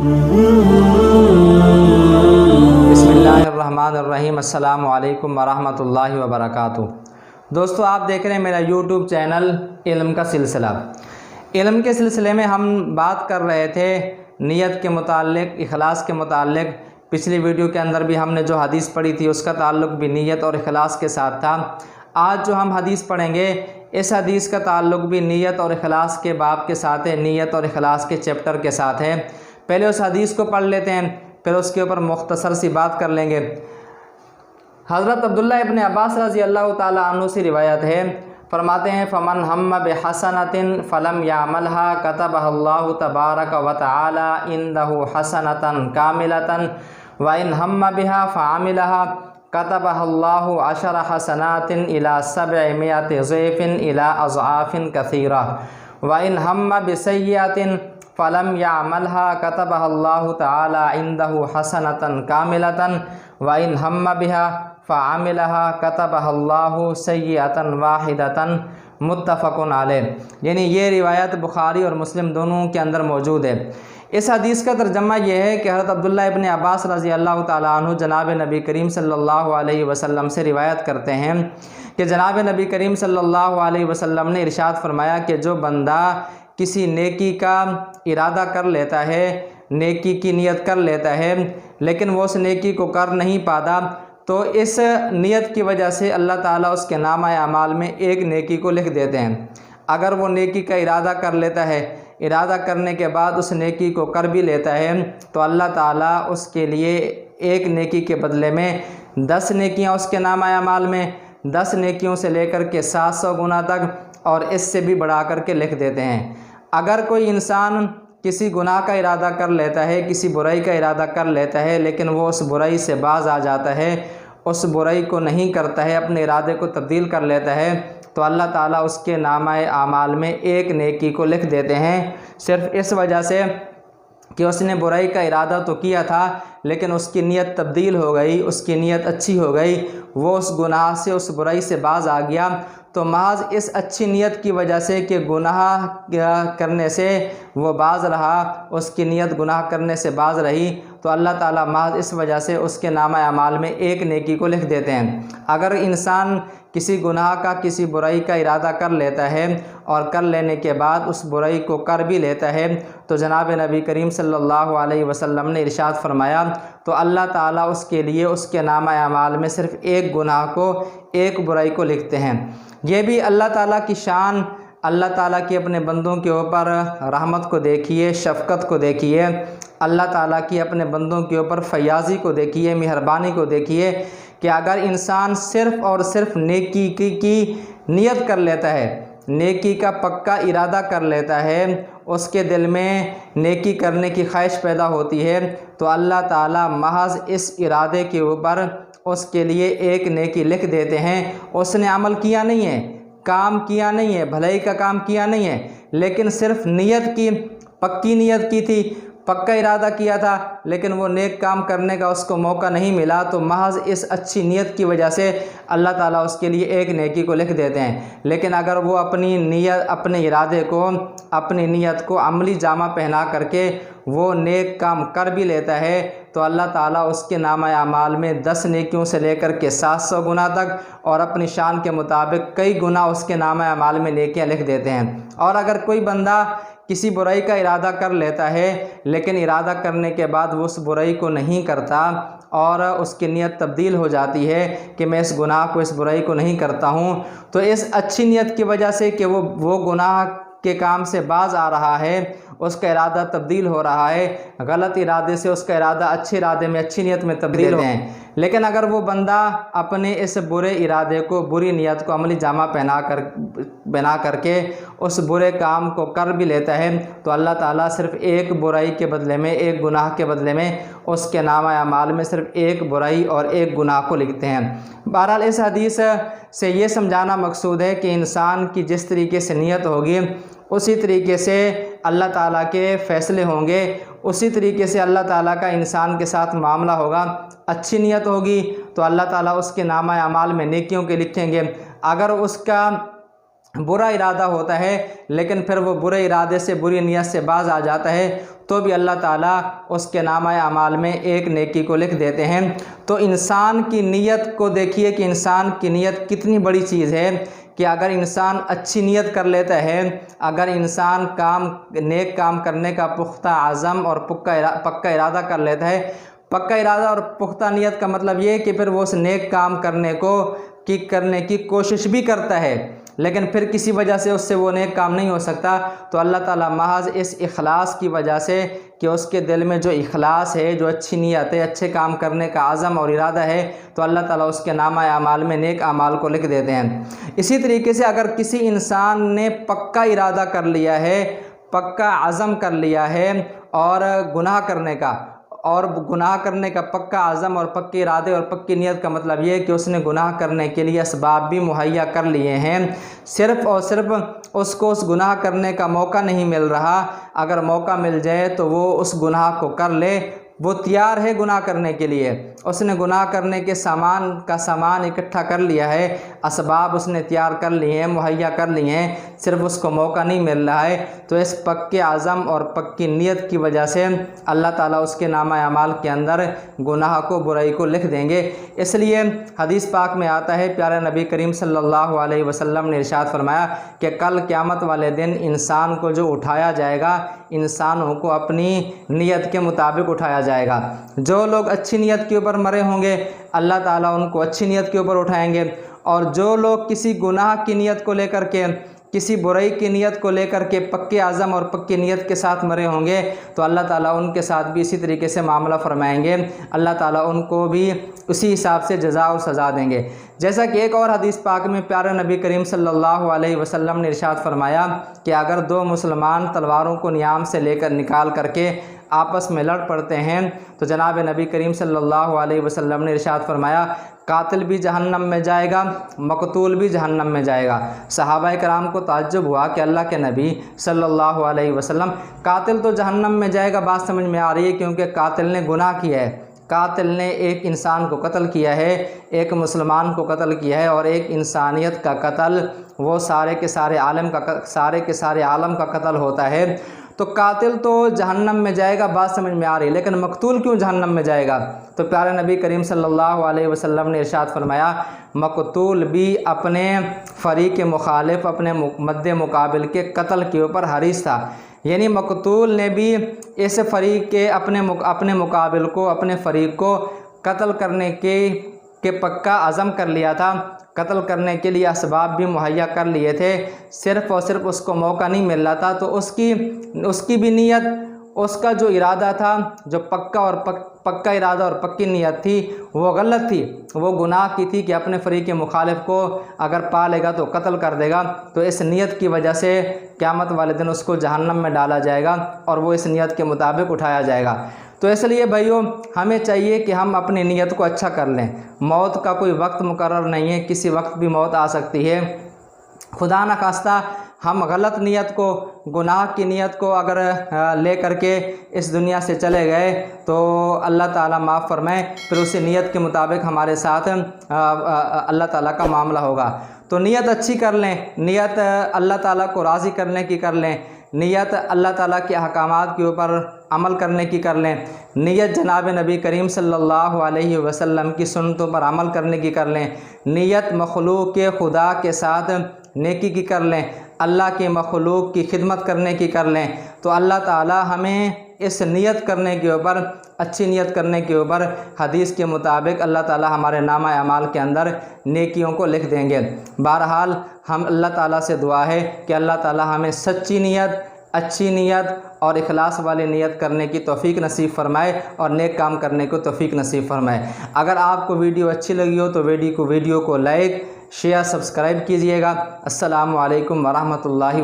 बिस्मिल्लाहिर्रहमानिर्रहीम। अस्सलामु अलैकुम वरहमत ल्लाहि वबरकातुहू। दोस्तों, आप देख रहे हैं मेरा यूट्यूब चैनल इल्म का सिलसिला। इल्म के सिलसिले में हम बात कर रहे थे नियत के मुताल्लिक, इखलास के मुताल्लिक। पिछली वीडियो के अंदर भी हमने जो हदीस पढ़ी थी उसका ताल्लुक़ भी नियत और इखलास के साथ था। आज जो हम हदीस पढ़ेंगे इस हदीस का ताल्लुक़ भी नियत और इखलास के बाब के साथ है, नियत और इखलास के चैप्टर के साथ है। पहले उस हदीस को पढ़ लेते हैं, फिर उसके ऊपर मुख्तसर सी बात कर लेंगे। हज़रत अब्दुल्लाह इब्न अब्बास रज़ी अल्लाह ताला अन्हु से रिवायत है, फरमाते हैं फ़मन हम्म बिहसनतिन फ़लम यामलहा कतबहल्लाहु तबारक व तआला इंदहु हसनतन कामिलतन व इन हम्म बिहा फ़अमिलहा कतबहल्लाहु अशर हसनातिन इला सबअमियति ज़िफ़िन इला अज़आफ़िन कसीरा व इन हम्म बिसय्यतिन फ़लम यामलहा कतबहल्लाहु तआला इंदहु हसनतन कामिलतन व इन हम्म बिहा फ़अमिलहा कतबहल्लाहु सय्यतन वाहिदतन मुत्तफ़क़ुन अलैह। यानी ये रिवायत बुखारी और मुस्लिम दोनों के अंदर मौजूद है। इस हदीस का तर्जमा यह है कि हज़रत अब्दुल्लाह इब्न अब्बास रज़ी अल्लाह ताला अन्हु जनाब नबी करीम सल्लल्लाहु अलैहि वसल्लम से रिवायत करते हैं कि जनाब नबी करीम सल्लल्लाहु अलैहि वसल्लम ने इरशाद फरमाया कि जो बंदा किसी नेकी का इरादा कर लेता है, नेकी की नियत कर लेता है, लेकिन वो उस नेकी को कर नहीं पाता, तो इस नियत की वजह से अल्लाह ताला उसके नामा अमाल में एक नेकी को लिख देते हैं। अगर वो नेकी का इरादा कर लेता है, इरादा करने के बाद उस नेकी को कर भी लेता है, तो अल्लाह ताला उसके लिए एक नेकी के बदले में 10 नेकियां उसके नामा अमाल में, 10 नेकियों से लेकर के 700 गुना तक और इससे भी बढ़ा करके लिख देते हैं। अगर कोई इंसान किसी गुनाह का इरादा कर लेता है, किसी बुराई का इरादा कर लेता है, लेकिन वो उस बुराई से बाज आ जाता है, उस बुराई को नहीं करता है, अपने इरादे को तब्दील कर लेता है, तो अल्लाह ताला उसके नामाए आमाल में एक नेकी को लिख देते हैं, सिर्फ़ इस वजह से कि उसने बुराई का इरादा तो किया था लेकिन उसकी नीयत तब्दील हो गई, उसकी नीयत अच्छी हो गई, वो उस गुनाह से, उस बुराई से बाज आ गया। तो महज इस अच्छी नीयत की वजह से कि गुनाह करने से वो बाज रहा, उसकी नीयत गुनाह करने से बाज रही, तो अल्लाह ताला महज इस वजह से उसके नामा अमाल में एक नेकी को लिख देते हैं। अगर इंसान किसी गुनाह का, किसी बुराई का इरादा कर लेता है और कर लेने के बाद उस बुराई को कर भी लेता है, तो जनाब नबी करीम सल्लल्लाहु अलैहि वसल्लम ने इरशाद फरमाया, तो अल्लाह ताला उसके लिए उसके नामा अमाल में सिर्फ़ एक गुनाह को, एक बुराई को लिखते हैं। ये भी अल्लाह ताला की शान, अल्लाह ताला की अपने बंदों के ऊपर रहमत को देखिए, शफ़क़त को देखिए, अल्लाह ताला की अपने बंदों के ऊपर फयाज़ी को देखिए, मेहरबानी को देखिए कि अगर इंसान सिर्फ़ और सिर्फ नेकी की नियत कर लेता है, नेकी का पक्का इरादा कर लेता है, उसके दिल में नेकी करने की ख्वाहिश पैदा होती है, तो अल्लाह ताला महज इस इरादे के ऊपर उसके लिए एक नेकी लिख देते हैं। उसने अमल किया नहीं है, काम किया नहीं है, भलाई का काम किया नहीं है, लेकिन सिर्फ नियत की, पक्की नियत की थी, पक्का इरादा किया था, लेकिन वो नेक काम करने का उसको मौका नहीं मिला, तो महज इस अच्छी नियत की वजह से अल्लाह ताला उसके लिए एक नेकी को लिख देते हैं। लेकिन अगर वो अपनी नियत, अपने इरादे को, अपनी नियत को अमली जामा पहना करके वो नेक काम कर भी लेता है, तो अल्लाह ताला उसके नामा अमाल में 10 नेकियों से लेकर के 700 गुना तक और अपनी शान के मुताबिक कई गुना उसके नामा अमाल में नेकियां लिख देते हैं। और अगर कोई बंदा किसी बुराई का इरादा कर लेता है, लेकिन इरादा करने के बाद वो उस बुराई को नहीं करता और उसकी नीयत तब्दील हो जाती है कि मैं इस गुनाह को, इस बुराई को नहीं करता हूँ, तो इस अच्छी नीयत की वजह से कि वो गुनाह के काम से बाज आ रहा है, उसका इरादा तब्दील हो रहा है, गलत इरादे से उसका इरादा अच्छे इरादे में, अच्छी नीयत में तब्दील होते हैं। लेकिन अगर वो बंदा अपने इस बुरे इरादे को, बुरी नीयत को अमली जामा बना करके उस बुरे काम को कर भी लेता है, तो अल्लाह ताला सिर्फ़ एक बुराई के बदले में, एक गुनाह के बदले में उसके नामा अमाल में सिर्फ़ एक बुराई और एक गुनाह को लिखते हैं। बहरहाल इस हदीस से ये समझाना मकसूद है कि इंसान की जिस तरीके से नीयत होगी उसी तरीके से अल्लाह ताला के फ़ैसले होंगे, उसी तरीके से अल्लाह ताला का इंसान के साथ मामला होगा। अच्छी नीयत होगी तो अल्लाह ताला उसके नामा अमाल में नेकियों के लिखेंगे, अगर उसका برا ارادہ ہوتا ہے لیکن پھر وہ برے ارادے سے بری نیت سے باز آ جاتا ہے تو بھی اللہ تعالیٰ اس کے نامہ اعمال میں ایک نیکی کو لکھ دیتے ہیں۔ تو انسان کی نیت کو دیکھیے کہ انسان کی نیت کتنی بڑی چیز ہے کہ اگر انسان اچھی نیت کر لیتا ہے، اگر انسان نیک کام کرنے کا پختہ عزم اور پکا ارادہ کر لیتا ہے۔ پکا ارادہ اور پختہ نیت کا مطلب یہ ہے کہ پھر وہ اس نیک کام کرنے کی کوشش بھی کرتا ہے لیکن پھر کسی وجہ سے اس سے وہ نیک کام نہیں ہو سکتا، تو اللہ تعالیٰ محض اس اخلاص کی وجہ سے کہ اس کے دل میں جو اخلاص ہے، جو اچھی نیت ہے، اچھے کام کرنے کا عزم اور ارادہ ہے، تو اللہ تعالیٰ اس کے نامہ اعمال میں نیک اعمال کو لکھ دیتے ہیں۔ اسی طریقے سے اگر کسی انسان نے پکا ارادہ کر لیا ہے، پکا عزم کر لیا ہے اور گناہ کرنے کا پکا عزم اور پکے ارادے اور پکی نیت کا مطلب یہ ہے کہ اس نے گناہ کرنے کے لیے اسباب بھی مہیا کر لیے ہیں، صرف اور صرف اس کو اس گناہ کرنے کا موقع نہیں مل رہا، اگر موقع مل جائے تو وہ اس گناہ کو کر لے، وہ تیار ہے گناہ کرنے کے لیے، اس نے گناہ کرنے کے سامان اکٹھا کر لیا ہے، اسباب اس نے تیار کر لیے ہیں، مہیا کر لیے ہیں، صرف اس کو موقع نہیں مل رہا ہے، تو اس پکے عزم اور پکی نیت کی وجہ سے اللہ تعالیٰ اس کے نامہ اعمال کے اندر گناہ کو، برائی کو لکھ دیں گے۔ اس لیے حدیث پاک میں آتا ہے، پیارے نبی کریم صلی اللہ علیہ وسلم نے ارشاد فرمایا کہ کل قیامت والے دن انسان کو جو اٹھایا جائے گا، انسانوں کو اپنی نیت کے مطابق اٹھایا جائے گا۔ جو لوگ اچھی نیت کے اوپر مرے ہوں گے اللہ تعالیٰ ان کو اچھی نیت کے اوپر اٹھائیں گے، اور جو لوگ کسی گناہ کی نیت کو لے کر کے، کسی برائی کی نیت کو لے کر کے پکے عزم اور پکی نیت کے ساتھ مرے ہوں گے تو اللہ تعالیٰ ان کے ساتھ بھی اسی طریقے سے معاملہ فرمائیں گے، اللہ تعالیٰ ان کو بھی اسی حساب سے جزا اور سزا دیں گے۔ جیسا کہ ایک اور حدیث پاک میں پیارے نبی کریم صلی اللہ علیہ وسلم نے ارشاد فرمایا کہ اگر دو مسلمان تلواروں کو نیام سے نکال کر کے آپس میں لڑ پڑتے ہیں تو جناب نبی کریم صلی اللہ علیہ وسلم نے ارشاد فرمایا قاتل بھی جہنم میں جائے گا، مقتول بھی جہنم میں جائے گا۔ صحابہ کرام کو تعجب ہوا کہ اللہ کے نبی صلی اللہ علیہ وسلم، قاتل تو جہنم میں جائے گا، بات سمجھ میں آ رہی ہے کیونکہ قاتل نے گناہ کیا ہے، قاتل نے ایک انسان کو قتل کیا ہے، ایک مسلمان کو قتل کیا ہے، اور ایک انسانیت کا قتل وہ سارے کے سارے عالم کا قتل ہوتا ہے، تو قاتل تو جہنم میں جائے گا، بات سمجھ میں آ رہی ہے، لیکن مقتول کیوں جہنم میں جائے گا؟ تو پیارے نبی کریم صلی اللہ علیہ وسلم نے ارشاد فرمایا مقتول بھی اپنے فریق مخالف، اپنے مد مقابل کے قتل کے اوپر حریص تھا، یعنی مقتول نے بھی اس فریق کے اپنے مقابل کو، اپنے فریق کو قتل کرنے کے پکا عزم کر لیا تھا، قتل کرنے کے لیے اسباب بھی مہیا کر لیے تھے، صرف اور صرف اس کو موقع نہیں مل رہا تھا، تو اس کی بھی نیت، اس کا جو ارادہ تھا، جو پکا ارادہ اور پکی نیت تھی وہ غلط تھی، وہ گناہ کی تھی کہ اپنے فریق مخالف کو اگر پا لے گا تو قتل کر دے گا، تو اس نیت کی وجہ سے قیامت والے دن اس کو جہنم میں ڈالا جائے گا اور وہ اس نیت کے مطابق اٹھایا جائے گا۔ تو اس لیے بھائیوں ہمیں چاہیے کہ ہم اپنی نیت کو اچھا کر لیں، موت کا کوئی وقت مقرر نہیں ہے، کسی وقت بھی موت آ سکتی ہے، خدا نخواستہ ہم غلط نیت کو، گناہ کی نیت کو اگر لے کر کے اس دنیا سے چلے گئے تو اللہ تعالیٰ معاف فرمائے، پھر اسی نیت کے مطابق ہمارے ساتھ اللہ تعالیٰ کا معاملہ ہوگا۔ تو نیت اچھی کر لیں، نیت اللہ تعالیٰ کو راضی کرنے کی کر لیں، نیت اللہ تعالیٰ کے احکامات کے اوپر عمل کرنے کی کر لیں، نیت جناب نبی کریم صلی اللہ علیہ وسلم کی سنتوں پر عمل کرنے کی کر لیں، نیت مخلوق کے خدا کے ساتھ نیکی کی کر لیں، اللہ کے مخلوق کی خدمت کرنے کی کر لیں، تو اللہ تعالیٰ ہمیں اس نیت کرنے کے اوپر، اچھی نیت کرنے کے اوپر حدیث کے مطابق اللہ تعالیٰ ہمارے نامہ اعمال کے اندر نیکیوں کو لکھ دیں گے۔ بہرحال ہم اللہ تعالیٰ سے دعا ہے کہ اللہ تعالیٰ ہمیں سچی نیت، اچھی نیت اور اخلاص والی نیت کرنے کی توفیق نصیب فرمائے اور نیک کام کرنے کو توفیق نصیب فرمائے۔ اگر آپ کو ویڈیو اچھی لگی ہو تو ویڈیو کو لائک، شیئر، سبسکرائب کیجئے گا۔ السلام علیکم ورحمۃ اللہ